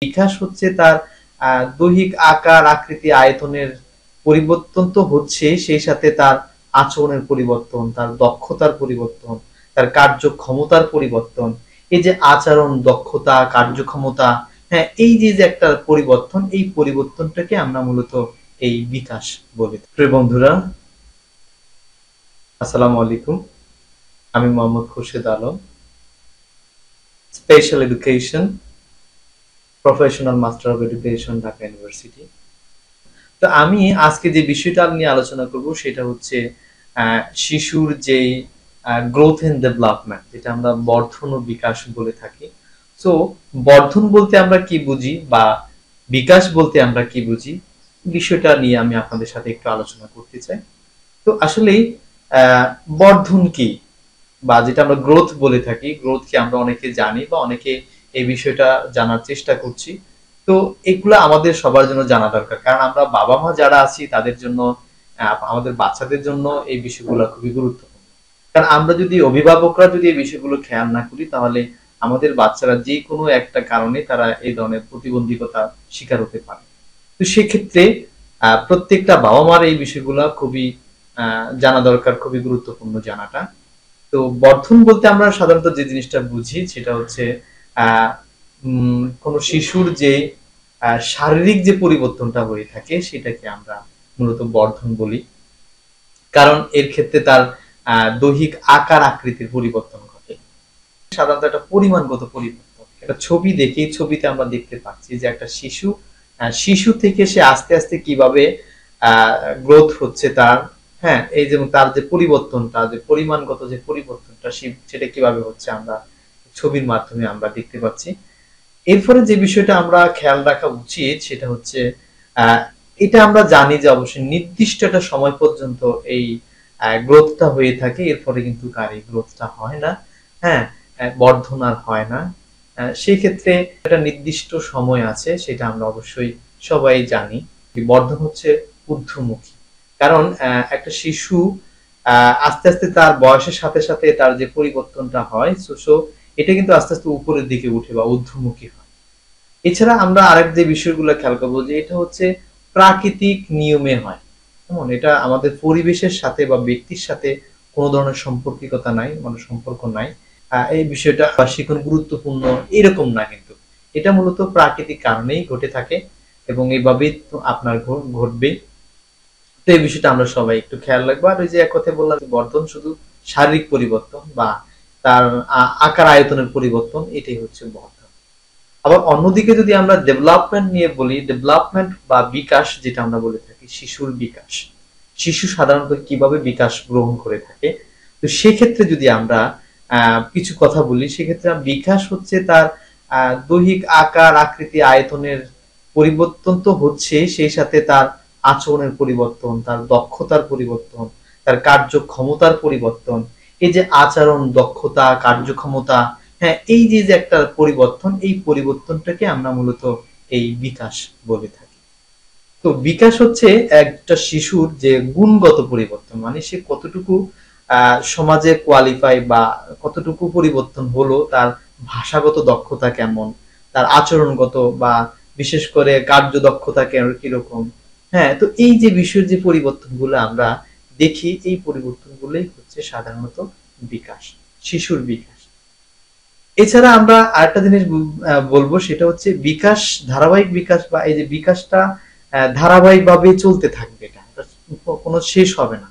বিকাশ হচ্ছে তার দৈহিক আকার আকৃতি আয়তনের পরিবর্তন তো হচ্ছে, সেই সাথে তার আচরণের পরিবর্তন, তার দক্ষতার পরিবর্তন, তার কার্যক্ষমতার পরিবর্তন। এই যে আচরণ, দক্ষতা, কার্যক্ষমতা, হ্যাঁ, এই যে যে একটা পরিবর্তন, এই পরিবর্তনটাকে আমরা মূলত এই বিকাশ বলি। প্রিয় বন্ধুরা, আসসালামু আলাইকুম। আমি Mohammad Khorshed Alam, special education, professional master of education, Dhaka university. তো আমি আজকে যে বিষয়টা নিয়ে আলোচনা করব সেটা হচ্ছে শিশুর যে গ্রোথ এন্ড ডেভেলপমেন্ট, যেটা আমরা বর্ধন ও বিকাশ বলে থাকি। সো বর্ধন বলতে আমরা কি বুঝি বা বিকাশ বলতে আমরা কি বুঝি, বিষয়টা নিয়ে আমি আপনাদের সাথে একটু আলোচনা করতে চাই। তো আসলে বর্ধন কি, বা যেটা আমরা গ্রোথ বলে থাকি, গ্রোথ কি আমরা অনেকে জানি বা অনেকে এই বিষয়টা জানার চেষ্টা করছি। তো এগুলো আমাদের সবার জন্য জানা দরকার, কারণ আমরা বাবা মা যারা আছি তাদের জন্য, আমাদের বাচ্চাদের জন্য এই বিষয়গুলো খুবই গুরুত্বপূর্ণ। কারণ আমরা যদি, অভিভাবকরা যদি এই বিষয়গুলো খেয়াল না করি, তাহলে আমাদের বাচ্চারা যে কোনো একটা কারণে তারা এই ধরনের প্রতিবন্ধকতা শিকার হতে পারে। তো সেক্ষেত্রে প্রত্যেকটা বাবা মার এই বিষয়গুলো খুবই জানা দরকার, খুবই গুরুত্বপূর্ণ জানাটা। তো বর্ধন বলতে আমরা সাধারণত যে জিনিসটা বুঝি সেটা হচ্ছে কোন শিশুর যে শারীরিক যে পরিবর্তনটা হয়ে থাকে সেটাকে আমরা মূলত বর্ধন বলি। কারণ এর ক্ষেত্রে তার দৈহিক আকার আকৃতির পরিবর্তন ঘটে। সাধারণত একটা পরিমাণগত পরিবর্তন, একটা ছবি দেখি, ছবিতে আমরা দেখতে পাচ্ছি যে একটা শিশু, শিশু থেকে সে আস্তে আস্তে কিভাবে গ্রোথ হচ্ছে তার, হ্যাঁ, এই যেমন তার যে পরিবর্তনটা, যে পরিমাণগত যে পরিবর্তনটা সেটা কিভাবে হচ্ছে আমরা ছবির মাধ্যমে আমরা দেখতে পাচ্ছি। এরপরে যে বিষয়টা আমরা খেয়াল রাখা উচিত সেটা হচ্ছে এটা আমরা জানি যে অবশ্যই নির্দিষ্ট একটা সময় পর্যন্ত এই গ্রোথটা হয়ে থাকে, এরপরে কিন্তু কার এই গ্রোথটা হয় না, হ্যাঁ, বর্ধন আর হয় না। সেই ক্ষেত্রে একটা নির্দিষ্ট সময় আছে, সেটা আমরা অবশ্যই সবাই জানি। বর্ধন হচ্ছে ঊর্ধ্বমুখী, কারণ একটা শিশু আস্তে আস্তে তার বয়সের সাথে সাথে তার যে পরিবর্তনটা হয়, সো এটা কিন্তু আস্তে আস্তে উপরের দিকে উঠে বা ঊর্ধ্বমুখী হয়। এছাড়া আমরা আরেক যে বিষয়গুলো খেয়াল করবো যে এটা হচ্ছে প্রাকৃতিক নিয়মে হয়, যেমন এটা আমাদের পরিবেশের সাথে বা ব্যক্তির সাথে কোনো ধরনের সম্পর্কিকতা নাই, মানে সম্পর্ক নাই। এই বিষয়টা শিখন গুরুত্বপূর্ণ এরকম না, কিন্তু এটা মূলত প্রাকৃতিক কারণেই ঘটে থাকে এবং এইভাবেই আপনার ঘটবে। তো এই বিষয়টা আমরা সবাই একটু খেয়াল রাখবো। আর ওই যে এক কথা বললাম, বর্ধন শুধু শারীরিক পরিবর্তন বা তার আকার আয়তনের পরিবর্তন, এটাই হচ্ছে বর্ধন। আবার অন্যদিকে যদি আমরা ডেভেলপমেন্ট নিয়ে বলি, ডেভেলপমেন্ট বা বিকাশ যেটা আমরা বলে থাকি, শিশুর বিকাশ, শিশু সাধারণত কিভাবে বিকাশ গ্রহণ করে থাকে, তো সেক্ষেত্রে যদি আমরা কিছু কথা বলি, সেক্ষেত্রে বিকাশ হচ্ছে তার দৈহিক আকার আকৃতি আয়তনের পরিবর্তন তো হচ্ছে, সেই সাথে তার আচরণের পরিবর্তন, তার দক্ষতার পরিবর্তন, তার কার্যক্ষমতার পরিবর্তন। এই যে আচরণ, দক্ষতা, কার্যক্ষমতা, হ্যাঁ, এই যে যে একটা পরিবর্তন, এই পরিবর্তনটাকে আমরা মূলত এই বিকাশ বলে থাকি। তো বিকাশ হচ্ছে একটা শিশুর যে গুণগত পরিবর্তন, মানে সে কতটুকু সমাজে কোয়ালিফাই বা কতটুকু পরিবর্তন হলো, তার ভাষাগত দক্ষতা কেমন, তার আচরণগত বা বিশেষ করে কার্য দক্ষতা কিরকম, হ্যাঁ। তো এই যে বিষয়ের যে পরিবর্তনগুলো আমরা দেখি, এই পরিবর্তনগুলোই হচ্ছে সাধারণত বিকাশ, শিশুর বিকাশ। এছাড়া আমরা আরেকটা জিনিস বলবো, সেটা হচ্ছে বিকাশ, ধারাবাহিক বিকাশ, বা এই যে বিকাশটা ধারাবাহিক ভাবে চলতে থাকবে, এটা কোনো শেষ হবে না।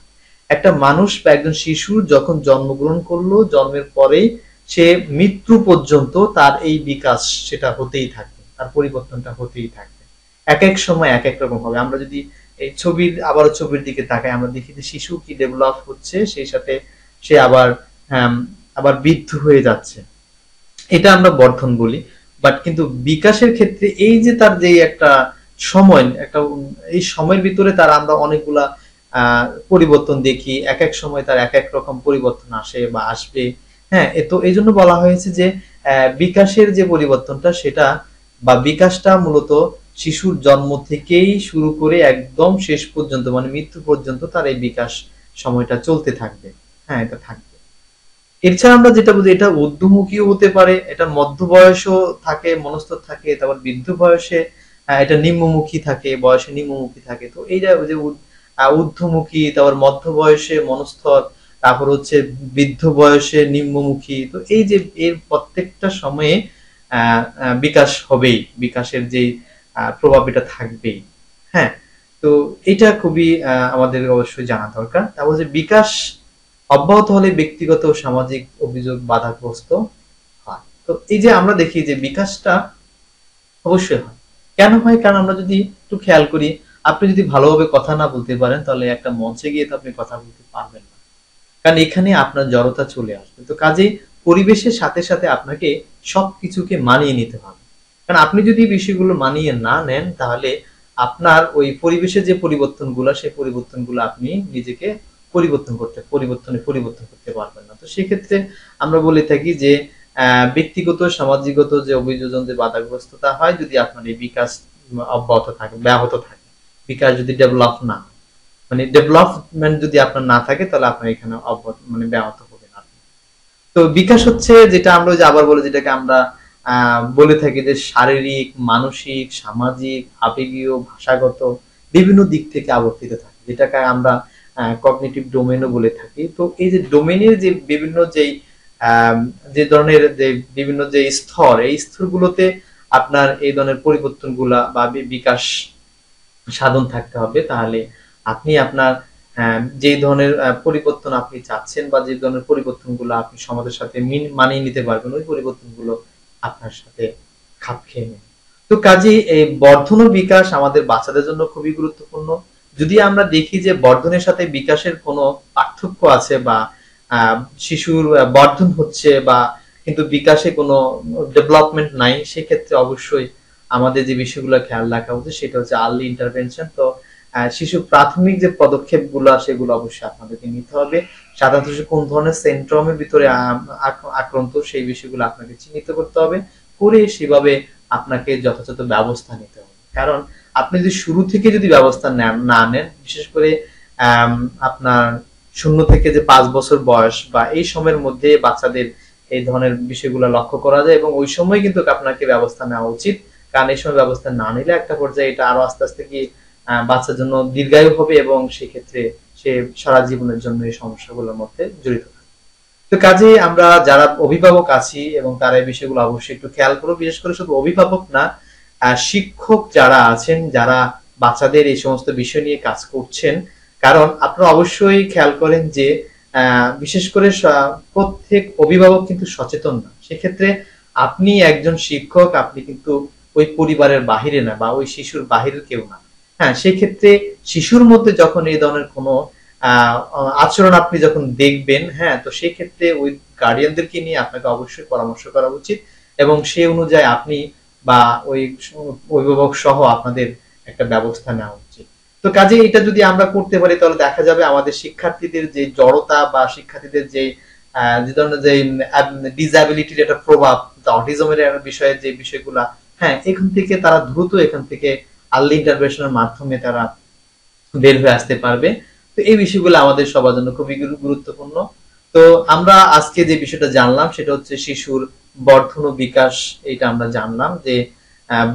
একটা মানুষ বা একজন শিশু যখন জন্মগ্রহণ করলো, জন্মের পরেই সে মৃত্যু পর্যন্ত তার এই বিকাশ সেটা হতেই থাকবে, তার পরিবর্তনটা হতেই থাকবে। এক এক সময় এক এক রকম হবে। আমরা যদি এই আবারও ছবির দিকে তাকাই, আমরা দেখি যে শিশু কি ডেভেলপ হচ্ছে, সেই সাথে সে আবার বৃদ্ধ হয়ে যাচ্ছে, এটা আমরা বর্ধন বলি। বাট কিন্তু বিকাশের ক্ষেত্রে এই যে তার যে একটা সময়, একটা এই সময়ের ভিতরে তার আমরা অনেকগুলা পরিবর্তন দেখি, এক এক সময় তার এক এক রকম পরিবর্তন আসে বা আসবে, হ্যাঁ। তো এই জন্য বলা হয়েছে যে বিকাশের যে পরিবর্তনটা সেটা বা বিকাশটা মূলত শিশুর জন্ম থেকেই শুরু করে একদম শেষ পর্যন্ত, মানে মৃত্যু পর্যন্ত তার এই বিকাশ সময়টা চলতে থাকবে, হ্যাঁ, এটা থাকবে। এছাড়া আমরা যেটা বুঝি, এটা ঊর্ধ্বমুখীও হতে পারে, এটা মধ্য বয়সও থাকে, মনস্তর থাকে, তারপর বৃদ্ধ বয়সে এটা নিম্নমুখী থাকে, বয়সে নিম্নমুখী থাকে। তো এইটা ওই যে ঊর্ধ্বমুখী, তারপর মধ্য বয়সে মনস্তর, তারপর হচ্ছে বৃদ্ধ বয়সে নিম্নমুখী। তো এই যে এর প্রত্যেকটা সময়ে বিকাশ হবেই, বিকাশের যে প্রভাব এটা থাকবেই। হ্যাঁ, তো এটা খুবই আমাদের অবশ্যই জানা দরকার। তারপর যে বিকাশ অব্যাহত হলে ব্যক্তিগত ও সামাজিক অভিযোগ বাধাগ্রস্ত হয়। তো এই যে আমরা দেখি যে বিকাশটা অবশ্যই হয়। কেন হয়? কারণ আমরা যদি একটু খেয়াল করি, আপনি যদি ভালোভাবে কথা না বলতে পারেন, তাহলে একটা মঞ্চে গিয়ে তো আপনি কথা বলতে পারবেন না। কারণ এখানে আপনার জড়তা চলে আসবে। তো কাজেই পরিবেশের সাথে সাথে আপনাকে সবকিছুকে মানিয়ে নিতে হবে। কারণ আপনি যদি বিষয়গুলো মানিয়ে না নেন, তাহলে আপনার ওই পরিবেশের যে পরিবর্তনগুলো, সেই পরিবর্তনগুলো আপনি নিজেকে পরিবর্তন করতে পারবেন না। তো সেক্ষেত্রে আমরা বলে থাকি যে ব্যক্তিগত সামাজিকগত যে অভিযোজন, যে বাধাগ্রস্ততা হয় যদি আপনার এই বিকাশ অব্যাহত থাকে, ব্যাহত থাকে, বিকাশ যদি ডেভেলপ না, মানে ডেভেলপমেন্ট যদি আপনার না থাকে, তাহলে আপনার এখানে মানে ব্যাহত হবে না। তো বিকাশ হচ্ছে যেটা আমরা যে আবার বলে, যেটাকে আমরা বলে থাকি যে শারীরিক, মানসিক, সামাজিক, আবেগীয়, ভাষাগত বিভিন্ন দিক থেকে আবর্তিত থাকে, যেটাকে আমরা কগনিটিভ ডোমেনও বলে থাকি। তো এই যে ডোমেনের যে বিভিন্ন যেই যে ধরনের যে বিভিন্ন যে স্তর, এই স্তরগুলোতে আপনার এই ধরনের পরিবর্তনগুলা বা বিকাশ সাধন থাকতে হবে। তাহলে আপনি আপনার যে ধরনের পরিবর্তন আপনি চাচ্ছেন, বা যে ধরনের পরিবর্তনগুলো আপনি সমাজের সাথে মানিয়ে নিতে পারবেন, ওই পরিবর্তনগুলো আপনার সাথে খাপ খেয়ে নেবে। তো কাজেই এই বর্ধন ও বিকাশ আমাদের বাচ্চাদের জন্য খুবই গুরুত্বপূর্ণ। যদি আমরা দেখি যে বর্ধনের সাথে বিকাশের কোনো পার্থক্য আছে, বা শিশুর বর্ধন হচ্ছে বা কিন্তু বিকাশে কোনো ডেভেলপমেন্ট নাই, সেক্ষেত্রে অবশ্যই আমাদের যে বিষয়গুলো খেয়াল রাখা উচিত সেটা হচ্ছে আর্লি ইন্টারভেনশন। তো শিশু প্রাথমিক যে পদক্ষেপগুলো, সেগুলো অবশ্যই আপনাদেরকে নিতে হবে। সাধারণত শিশু কোন ধরনের সিনড্রোমের ভিতরে আক্রান্ত, সেই বিষয়গুলো আপনাকে চিহ্নিত করতে হবে, করে সেভাবে আপনাকে যথাযথ ব্যবস্থা নিতে হবে। কারণ আপনি যদি শুরু থেকে যদি ব্যবস্থা না নেন, বিশেষ করে আপনার 0 থেকে যে 5 বছর বয়স বা এই সময়ের মধ্যে বাচ্চাদের এই ধরনের বিষয়গুলো লক্ষ্য করা যায়, এবং ওই সময় কিন্তু আপনাকে ব্যবস্থা নেওয়া উচিত। কারণ এই সময় ব্যবস্থা না নিলে একটা পর্যায়ে এটা আরো আস্তে আস্তে কি বাচ্চার জন্য দীর্ঘায়ু হবে, এবং সেক্ষেত্রে সে সারা জীবনের জন্য এই সমস্যাগুলোর মধ্যে জড়িত থাকে। তো কাজেই আমরা যারা অভিভাবক আছি, এবং তারা এই বিষয়গুলো অবশ্যই একটু খেয়াল করবো। বিশেষ করে শুধু অভিভাবক না, শিক্ষক যারা আছেন, যারা বাচ্চাদের এই সমস্ত বিষয় নিয়ে কাজ করছেন, কারণ আপনারা অবশ্যই খেয়াল করেন যে বিশেষ করে প্রত্যেক অভিভাবক কিন্তু সচেতন না। সেক্ষেত্রে আপনি একজন শিক্ষক, আপনি কিন্তু ওই পরিবারের বাহিরে না, বা ওই শিশুর বাহিরের কেউ না। হ্যাঁ, সেক্ষেত্রে শিশুর মধ্যে যখন এই ধরনের কোনো আচরণ আপনি যখন দেখবেন, হ্যাঁ, তো সেই ক্ষেত্রে ওই গার্ডিয়ানদেরকে নিয়ে আপনাকে অবশ্যই পরামর্শ করা উচিত, এবং সে অনুযায়ী আপনি বা ওই অভিভাবক সহ আপনাদের একটা ব্যবস্থা নেওয়া উচিত। তো কাজে এটা যদি আমরা করতে পারি, তাহলে দেখা যাবে আমাদের শিক্ষার্থীদের যে জড়তা, বা শিক্ষার্থীদের যে যে ধরনের যে ডিসএবিলিটির একটা প্রভাব, অটিজমের বিষয়ে যে বিষয়গুলা, হ্যাঁ, এখান থেকে তারা দ্রুত এখান থেকে আর্লি ইন্টারভেনশনের মাধ্যমে তারা বের হয়ে আসতে পারবে। তো এই বিষয়গুলো আমাদের সবার জন্য খুবই গুরুত্বপূর্ণ। তো আমরা আজকে যে বিষয়টা জানলাম সেটা হচ্ছে শিশুর বর্ধন ও বিকাশ। এটা আমরা জানলাম যে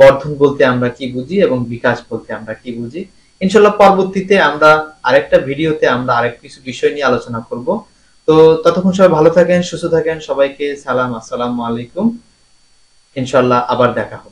বর্ধন বলতে আমরা কি বুঝি, এবং বিকাশ বলতে আমরা কি বুঝি। ইনশাল্লাহ পরবর্তীতে আমরা আরেকটা ভিডিওতে আমরা আরেক কিছু বিষয় নিয়ে আলোচনা করব। তো ততক্ষণ সবাই ভালো থাকেন, সুস্থ থাকেন। সবাইকে সালাম, আসসালামু আলাইকুম। ইনশাল্লাহ আবার দেখা হবে।